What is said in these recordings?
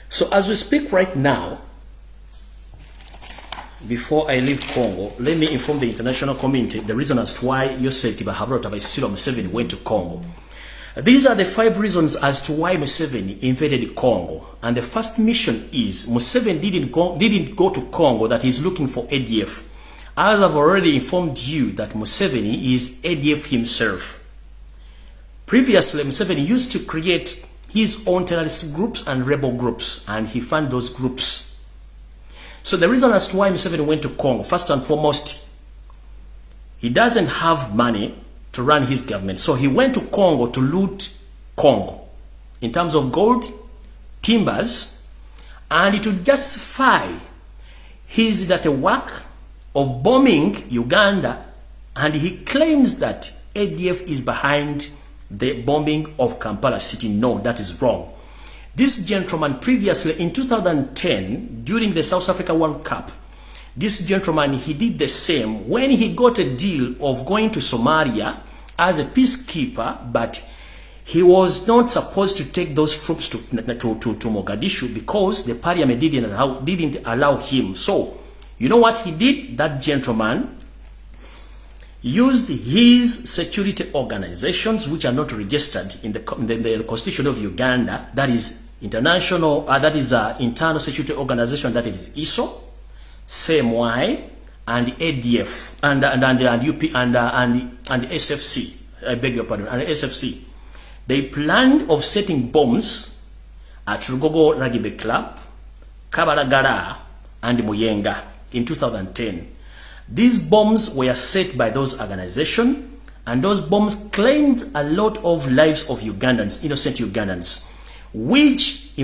So as we speak right now, before I leave Congo, let me inform the international community the reason as to why Yosef Tibahabro Tabaisilo Museveni went to Congo. These are the 5 reasons as to why Museveni invaded Congo. And the first mission is Museveni didn't go to Congo that he's looking for ADF. As I've already informed you that Museveni is ADF himself. Previously, Museveni used to create his own terrorist groups and rebel groups, and he found those groups. So the reason as to why Museveni went to Congo, first and foremost, he doesn't have money to run his government. So he went to Congo to loot Congo in terms of gold, timbers, and to justify his work of bombing Uganda, and he claims that ADF is behind the bombing of Kampala city. No, that is wrong. This gentleman previously in 2010, during the South Africa World Cup, this gentleman, he did the same when he got a deal of going to Somalia as a peacekeeper, but he was not supposed to take those troops to Mogadishu because the parliament didn't allow him. So, you know what he did? That gentleman used his security organizations, which are not registered in the constitution of Uganda, that is international, that is internal security organization, that is ISO, CMY, and ADF, and UP, and SFC. I beg your pardon, and SFC. They planned of setting bombs at Rugogo Rugby Club, Kabalagala, and Muyenga in 2010. These bombs were set by those organizations, and those bombs claimed a lot of lives of Ugandans, innocent Ugandans, which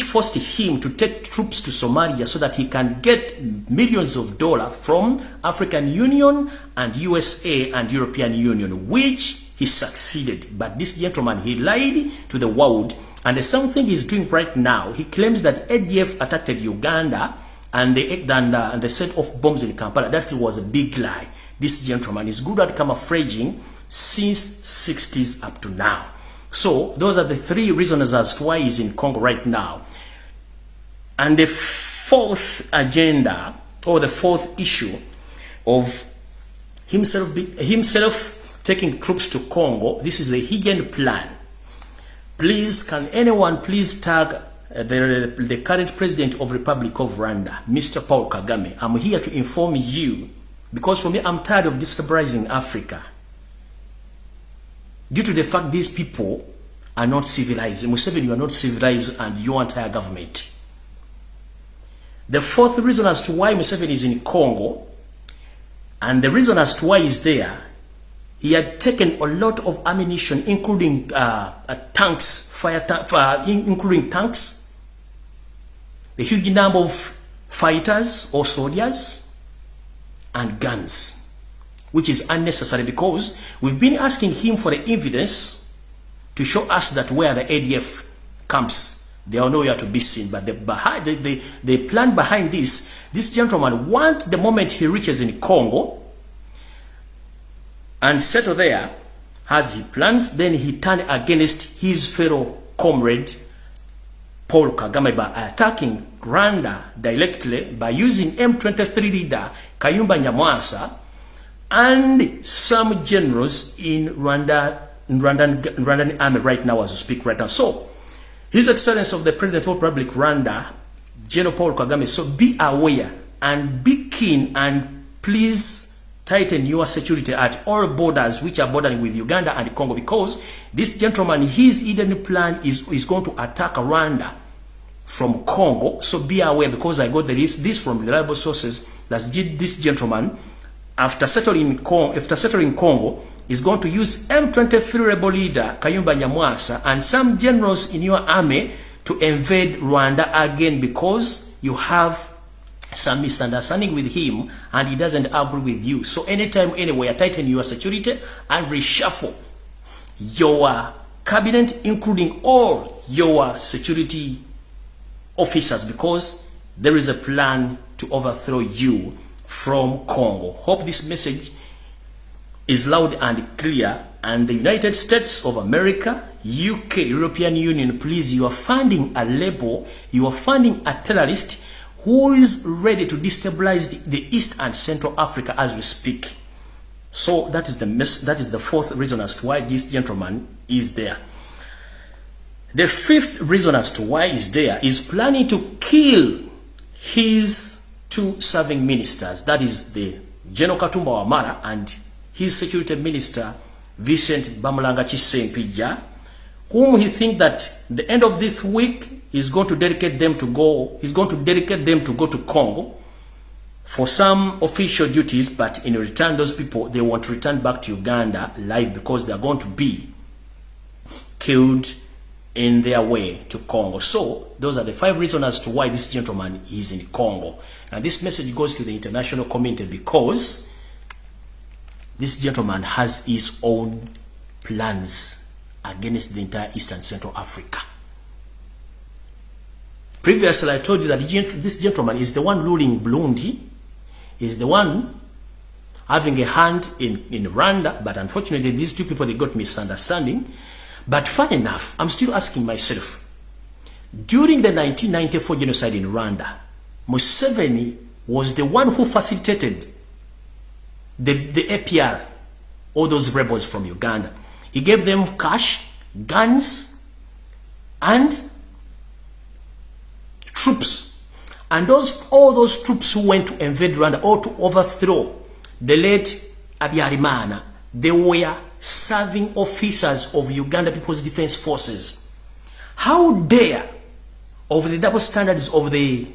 forced him to take troops to Somalia so that he can get millions of dollars from African Union and USA and European Union, which he succeeded. But this gentleman, he lied to the world, and the same thing he's doing right now. He claims that ADF attacked Uganda and they set off bombs in Kampala. That was a big lie. This gentleman is good at camouflaging since 60s up to now. So those are the 3 reasons as to why he's in Congo right now. And the 4th agenda, or the 4th issue of himself taking troops to Congo, this is the hidden plan. Please, can anyone please tag the current president of Republic of Rwanda, Mr. Paul Kagame? I'm here to inform you, because for me, I'm tired of destabilizing Africa. Due to the fact these people are not civilized. Museveni, you are not civilized, and your entire government. The 4th reason as to why Museveni is in Congo, and the reason as to why he's there, he had taken a lot of ammunition, including tanks, including tanks, a huge number of fighters or soldiers, and guns, which is unnecessary, because we've been asking him for the evidence to show us that where the ADF camps, they are nowhere to be seen. But the plan behind this gentleman wants, the moment he reaches in Congo and settle there, as he plans, then he turn against his fellow comrade Paul Kagame by attacking Rwanda directly by using M23 leader Kayumba Nyamwasa and some generals in Rwandan army right now as we speak right now. So, His Excellency of the President of Republic Rwanda, General Paul Kagame, so be aware and be keen, and please tighten your security at all borders which are bordering with Uganda and Congo, because this gentleman, his hidden plan is going to attack Rwanda from Congo. So be aware, because I got this from reliable sources, that this gentleman, after settling Congo, is going to use M23 rebel leader Kayumba Nyamwasa and some generals in your army to invade Rwanda again, because you have some misunderstanding with him and he doesn't agree with you. So anytime, anywhere, tighten your security and reshuffle your cabinet, including all your security officers, because there is a plan to overthrow you from Congo. Hope this message is loud and clear, and the United States of America, UK, European Union, please, you are funding a label, you are funding a terrorist who is ready to destabilize the East and Central Africa as we speak. So that is the fourth reason as to why this gentleman is there. The fifth reason as to why he's there is planning to kill his two serving ministers. That is the General Katumba Wamala and his security minister, Vincent Bamulanga Kisempija, whom he thinks that the end of this week is going to dedicate them to go. He's going to dedicate them to go to Congo for some official duties, but in return, those people, they want to return back to Uganda live because they are going to be killed in their way to Congo. So those are the 5 reasons as to why this gentleman is in Congo. And this message goes to the international community because this gentleman has his own plans against the entire East and Central Africa. Previously, I told you that this gentleman is the one ruling Burundi, is the one having a hand in Rwanda, but unfortunately, these two people, they got misunderstanding. But fun enough, I'm still asking myself, during the 1994 genocide in Rwanda, Museveni was the one who facilitated the APR, all those rebels from Uganda. He gave them cash, guns, and troops. And all those troops who went to invade Rwanda or to overthrow the late Habyarimana, they were serving officers of Uganda People's Defense Forces. How dare, of the double standards of the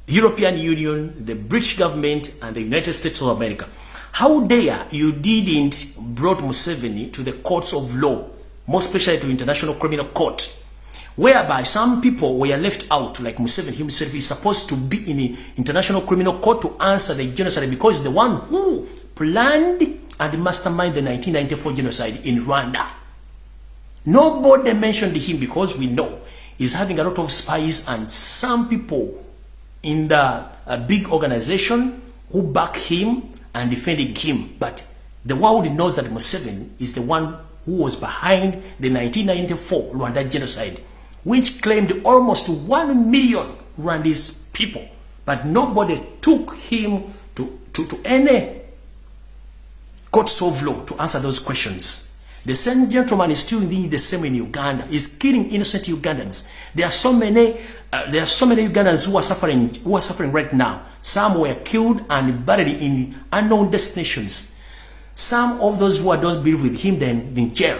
European Union, the British government, and the United States of America, how dare you didn't brought Museveni to the courts of law, more especially to International Criminal Court, whereby some people were left out, like Museveni himself is supposed to be in the International Criminal Court to answer the genocide because he's the one who planned and masterminded the 1994 genocide in Rwanda. Nobody mentioned him because we know he's having a lot of spies and some people in the big organization who back him and defending him. But the world knows that Museveni is the one who was behind the 1994 Rwanda genocide, which claimed almost 1 million Rwandese people. But nobody took him to any courts of law to answer those questions. The same gentleman is still doing the same in Uganda. He's killing innocent Ugandans. There are so many Ugandans who are suffering right now. Some were killed and buried in unknown destinations. Some of those who are those buried with him, they're in jail.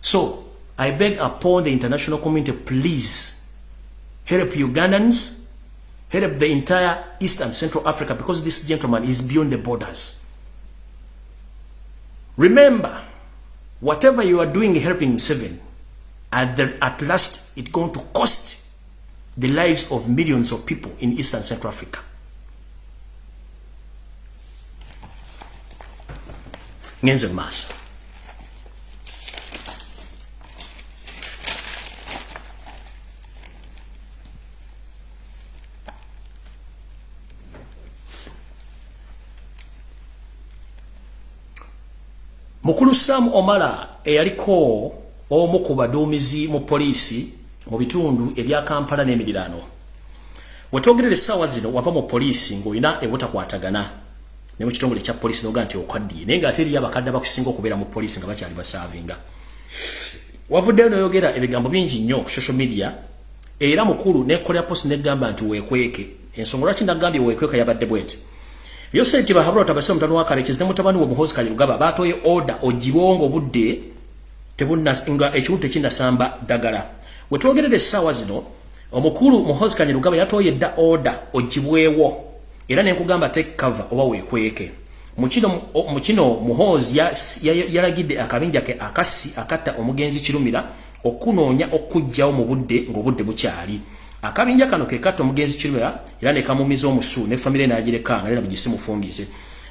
So I beg upon the international community, please help Ugandans, help the entire East and Central Africa, because this gentleman is beyond the borders. Remember, whatever you are doing helping Museveni, at last it's going to cost the lives of millions of people in East and Central Africa. Ngenze maaso. Mukulu Sam Omala eyaliko omu ku baduumizi mu poliisi mu bitundu ebya Kampala n'emiriraano. Wetwogerera essaawa zino wava mu poliisi ng'olina ebutakwatagana ne mu kitongole kya poliisi n'ogaa nti okwaddiye naye ng'ate eriyo abakadde abakusinga okubeera mu poliisi nga bakyali basaavinga. Wavuddeyo n'oyogera ebigambo bingi nnyo ku social media era mukulu n'ekkolera post n'egamba nti weekweke. Ensonga lwaki nagambye weekweka yabadde bwete. Yose tiba habula tabasema mtano wa kare kizne mutabani wa Muhoozi Kainerugaba batoye order ojibongo budde tebunna nga ekyunte kinda samba dagala. Wetwogerere essaawa zino omukulu Muhoozi Kainerugaba yatoye dda order ojibwewo era ne nkugamba take cover oba weekweke. Mukino Muhoozi yalagidde akabinja ke akasi akatta omugenzi Kirumira okunoonya okujjawo mu budde ng'obudde bukyali. Akabinja kano ke kato mugenzi Kirumira era ne kamumiza omusu ne family n'agirekanga era bugisimu fungize.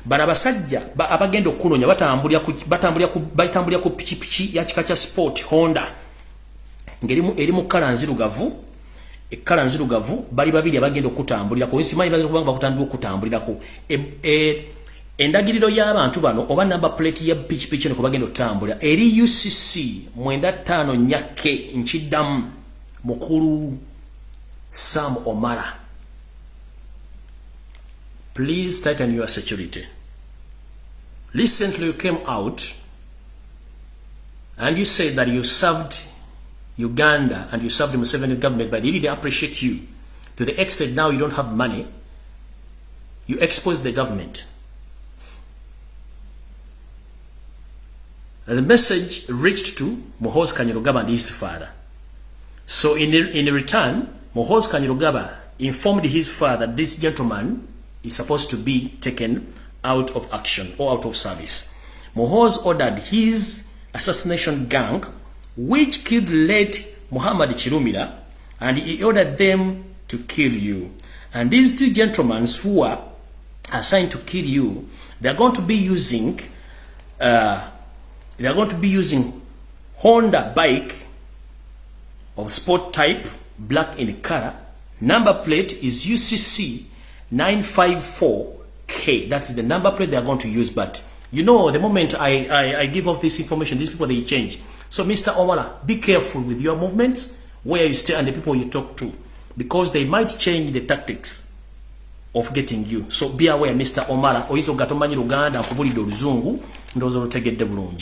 Bana basajja abagenda okunonya batambulya ku pichipichi ya kika kya sport Honda. Ngerimu erimu kala nzirugavu bali babiri abagenda okutambulira ko kimanyi bazo kubanga bakutandika okutambulira ko endagiriro y'abantu bano oba number plate ya pikipiki eno kubagenda otambula eri UCC 95 nyake nchiddamu mukulu Sam Omara. Please tighten your security. Recently you came out and you said that you served Uganda and you served the Museveni government, but they didn't appreciate you to the extent now you don't have money. You exposed the government. And the message reached to Muhoozi Kainerugaba and his father. So in return, Muhoozi Kainerugaba informed his father that this gentleman is supposed to be taken out of action or out of service. Muhoozi ordered his assassination gang, which killed late Muhammad Chirumira, and he ordered them to kill you. And these two gentlemen who are assigned to kill you, they are going to be using Honda bike of sport type, black in color. Number plate is UCC 954K. That's the number plate they are going to use. But you know, the moment I give out this information, these people, they change. So Mr. Omala, be careful with your movements, where you stay and the people you talk to, because they might change the tactics of getting you. So be aware, Mr. Omala. Oyizo gatomanyi Uganda akubulidde oluzungu ndozo lutegedde bulungi.